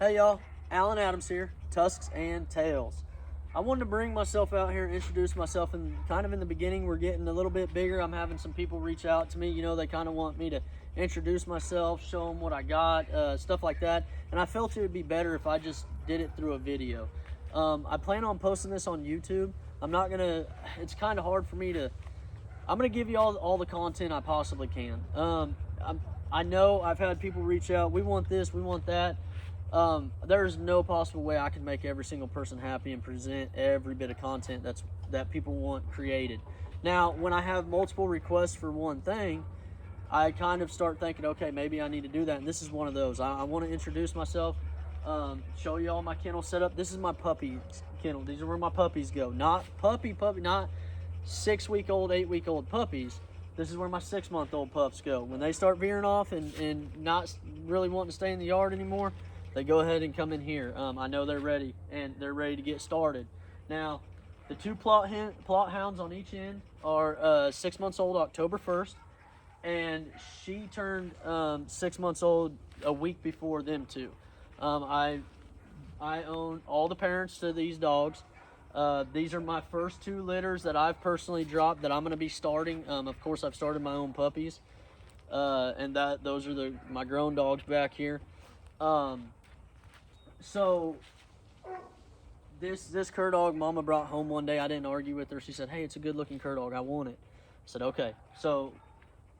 Hey y'all, Alan Adams here, Tusks and Tails. I wanted to bring myself out here and introduce myself, and kind of in the beginning we're getting a little bit bigger. I'm having some people reach out to me, they kind of want me to introduce myself, show them what I got, stuff like that, and I felt it would be better if I just did it through a video. I plan on posting this on YouTube. It's kind of hard for me to, I'm gonna give you all the content I possibly can. I know I've had people reach out, we want this, we want that. There's no possible way I can make every single person happy and present every bit of content that people want created. Now, when I have multiple requests for one thing, I kind of start thinking, okay, maybe I need to do that, and this is one of those. I want to introduce myself, show you all my kennel setup. This is my puppy kennel. These are where my puppies go. Not puppy, not 6-week-old, 8-week-old puppies. This is where my 6-month-old pups go. When they start veering off and not really wanting to stay in the yard anymore, they go ahead and come in here. I know they're ready, and they're ready to get started. Now, the two plot hounds on each end are 6 months old October 1st, and she turned 6 months old a week before them two. I own all the parents to these dogs. These are my first 2 litters that I've personally dropped that I'm going to be starting. Of course, I've started my own puppies, and those are my grown dogs back here. So this cur dog Mama brought home one day. I didn't argue with her. She said, "Hey, it's a good looking cur dog. I want it." I said, "Okay." So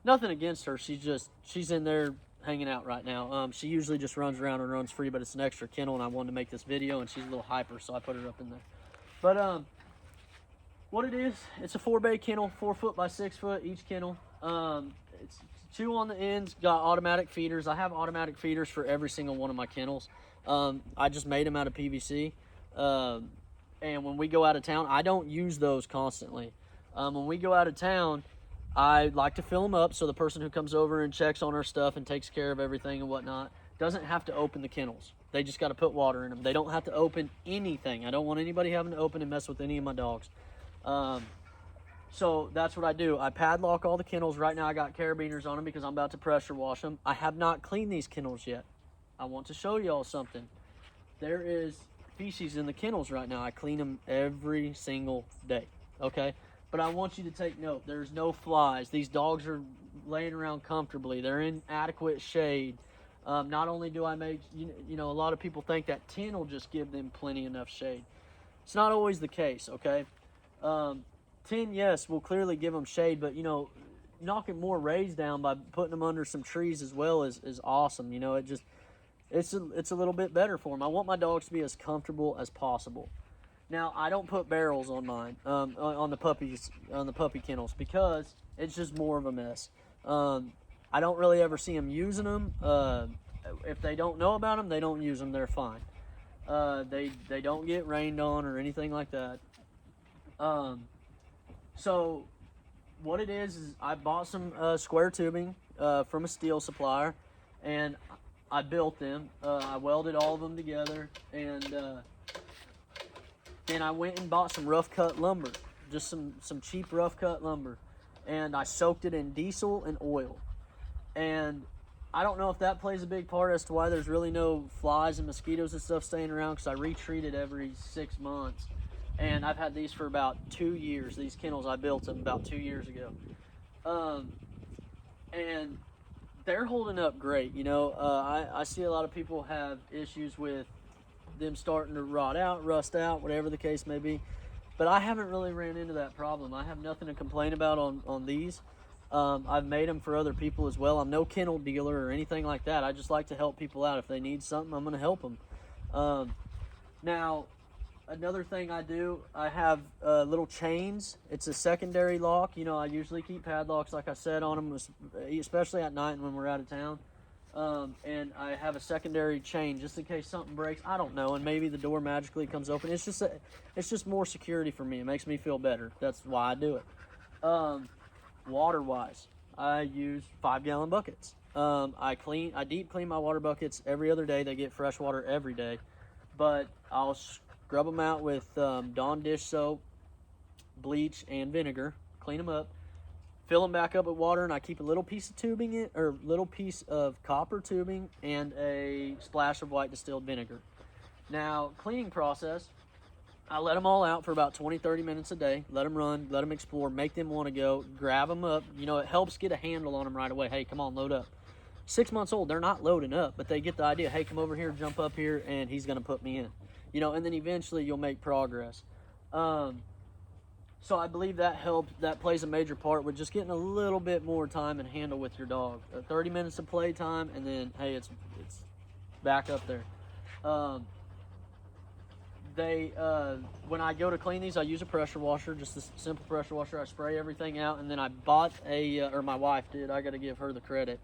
nothing against her. She's in there hanging out right now. She usually just runs around and runs free, but it's an extra kennel, and I wanted to make this video, and she's a little hyper, so I put her up in there. But what it is, it's a 4-bay kennel, 4 foot by 6 foot each kennel. It's 2 on the ends, got automatic feeders. I have automatic feeders for every single one of my kennels. I just made them out of PVC. And when we go out of town, I don't use those constantly. When we go out of town, I like to fill them up so the person who comes over and checks on our stuff and takes care of everything and whatnot doesn't have to open the kennels. They just got to put water in them. They don't have to open anything. I don't want anybody having to open and mess with any of my dogs. So that's what I do. I padlock all the kennels. Right now I got carabiners on them because I'm about to pressure wash them. I have not cleaned these kennels yet. I want to show y'all something. There is feces in the kennels right now. I clean them every single day, okay? But I want you to take note. There's no flies. These dogs are laying around comfortably. They're in adequate shade. Not only do I make, a lot of people think that tin will just give them plenty enough shade. It's not always the case, okay? Tin, yes, will clearly give them shade, but, knocking more rays down by putting them under some trees as well is awesome. It's a little bit better for them. I want my dogs to be as comfortable as possible. Now, I don't put barrels on mine, on the puppy kennels, because it's just more of a mess. I don't really ever see them using them. If they don't know about them, they don't use them. They're fine. They don't get rained on or anything like that. So what it is I bought some square tubing from a steel supplier, and I built them. I welded all of them together, and then I went and bought some rough cut lumber, just some cheap rough cut lumber, and I soaked it in diesel and oil. And I don't know if that plays a big part as to why there's really no flies and mosquitoes and stuff staying around, because I retreat it every 6 months. And I've had these for about 2 years. These kennels, I built them about 2 years ago. And they're holding up great. I see a lot of people have issues with them starting to rot out, rust out, whatever the case may be. But I haven't really ran into that problem. I have nothing to complain about on these. I've made them for other people as well. I'm no kennel dealer or anything like that. I just like to help people out. If they need something, I'm going to help them. Now, another thing I do, I have little chains. It's a secondary lock. I usually keep padlocks, like I said, on them, especially at night when we're out of town. And I have a secondary chain just in case something breaks. I don't know, and maybe the door magically comes open. It's just more security for me. It makes me feel better. That's why I do it. Water-wise, I use 5-gallon buckets. I deep clean my water buckets every other day. They get fresh water every day, but I'll scrub them out with Dawn dish soap, bleach, and vinegar. Clean them up. fill them back up with water, and I keep a little piece of tubing in, or little piece of copper tubing and a splash of white distilled vinegar. Now, cleaning process, I let them all out for about 20-30 minutes a day. Let them run, let them explore, make them want to go, grab them up. You know, it helps get a handle on them right away. Hey, come on, load up. 6 months old, they're not loading up, but they get the idea. Hey, come over here, jump up here, and he's going to put me in. You know, and then eventually you'll make progress. So I believe that helps. That plays a major part with just getting a little bit more time and handle with your dog. 30 minutes of play time, and then hey, it's back up there. When I go to clean these, I use a pressure washer, just a simple pressure washer. I spray everything out, and then I bought or my wife did. I got to give her the credit.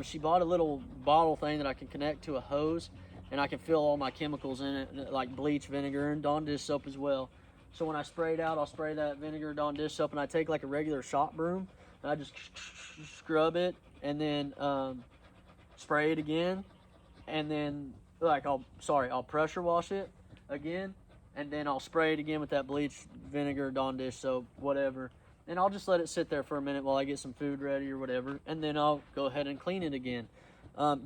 She bought a little bottle thing that I can connect to a hose, and I can fill all my chemicals in it, like bleach, vinegar, and Dawn dish soap as well. So when I spray it out, I'll spray that vinegar, Dawn dish soap, and I take like a regular shop broom, and I just scrub it, and then spray it again, and then I'll pressure wash it again, and then I'll spray it again with that bleach, vinegar, Dawn dish soap, whatever, and I'll just let it sit there for a minute while I get some food ready or whatever, and then I'll go ahead and clean it again.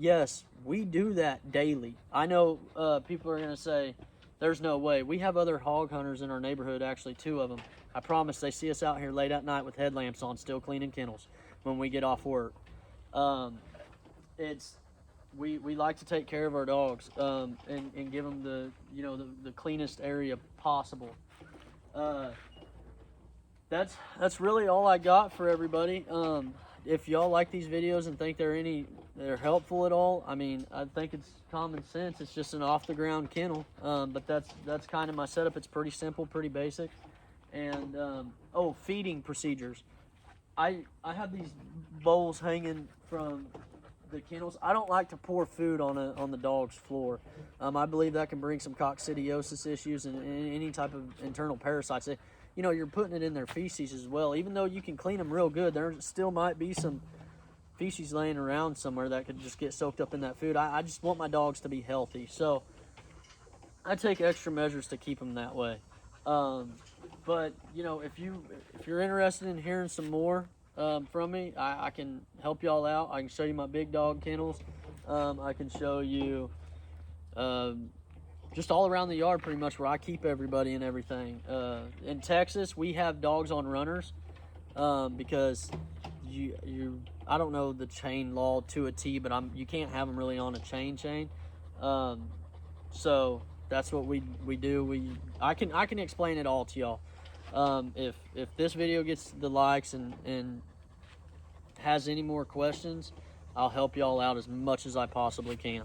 Yes, we do that daily. I know people are gonna say, there's no way. We have other hog hunters in our neighborhood, actually 2 of them. I promise they see us out here late at night with headlamps on, still cleaning kennels when we get off work. We like to take care of our dogs and give them the cleanest area possible. That's really all I got for everybody. If y'all like these videos and think they're helpful at all, I mean, I think it's common sense. It's just an off-the-ground kennel, but that's kind of my setup. It's pretty simple, pretty basic. And feeding procedures. I have these bowls hanging from the kennels. I don't like to pour food on the dog's floor. I believe that can bring some coccidiosis issues and any type of internal parasites. You're putting it in their feces as well. Even though you can clean them real good, there still might be some feces laying around somewhere that could just get soaked up in that food. I just want my dogs to be healthy, so I take extra measures to keep them that way. But if you're interested in hearing some more from me, I can help y'all out. I can show you my big dog kennels. I can show you just all around the yard pretty much where I keep everybody and everything. In Texas, we have dogs on runners because I don't know the chain law to a T, but you can't have them really on a chain. So that's what we do. I can explain it all to y'all. If this video gets the likes and has any more questions, I'll help y'all out as much as I possibly can.